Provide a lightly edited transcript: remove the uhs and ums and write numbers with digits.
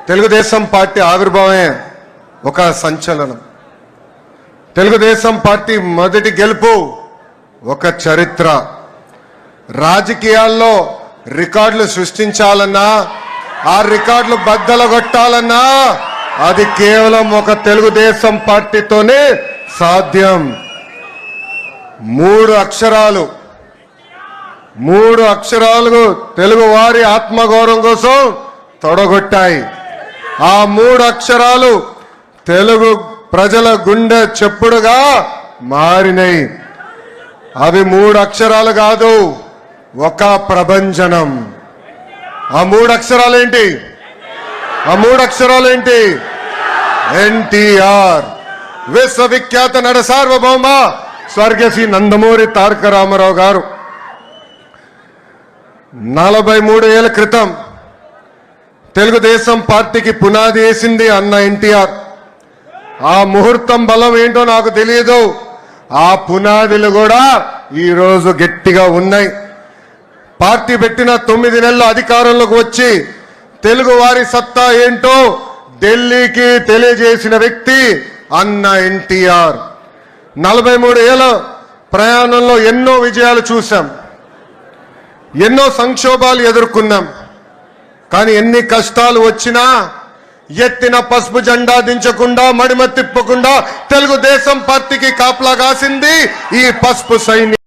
Telugu Desam party ఆవిర్భావమే ఒక సంచలనం. Telugu Desam party మొదటి గెలుపు ఒక చరిత్ర. రాజకీయాల్లో రికార్డులు సృష్టించాలన్నా, ఆ రికార్డులు బద్దలగొట్టాలన్నా అది కేవలం ఒక తెలుగుదేశం పార్టీతోనే సాధ్యం. మూడు అక్షరాలు తెలుగు వారి ఆత్మగౌరవం కోసం తొడగొట్టాయి. ఆ మూడు అక్షరాలు తెలుగు ప్రజల గుండె చెప్పుడుగా మారినాయి. అవి మూడు అక్షరాలు కాదు, ఒక ప్రభంజనం. ఆ మూడు అక్షరాలేంటి? ఎన్టీఆర్, విశ్వవిఖ్యాత నట సార్వభౌమ స్వర్గశ్రీ నందమూరి తారక రామారావు గారు 43 ఏళ్ల క్రితం తెలుగుదేశం పార్టీకి పునాది వేసింది అన్న ఎన్టీఆర్. ఆ ముహూర్తం బలం ఏంటో నాకు తెలియదు. ఆ పునాదులు కూడా ఈరోజు గట్టిగా ఉన్నాయి. పార్టీ పెట్టిన 9 నెలల అధికారంలోకి వచ్చి తెలుగు వారి సత్తా ఏంటో ఢిల్లీకి తెలియజేసిన వ్యక్తి అన్న ఎన్టీఆర్. 43 ఏళ్ల ప్రయాణంలో ఎన్నో విజయాలు చూశాం, ఎన్నో సంక్షోభాలు ఎదుర్కొన్నాం. కానీ ఎన్ని కష్టాలు వచ్చినా ఎత్తిన పసుపు జెండా దించకుండా, మడిమ తిప్పకుండా తెలుగుదేశం పార్టీకి కాపలా కాసింది ఈ పసుపు సైన్యం.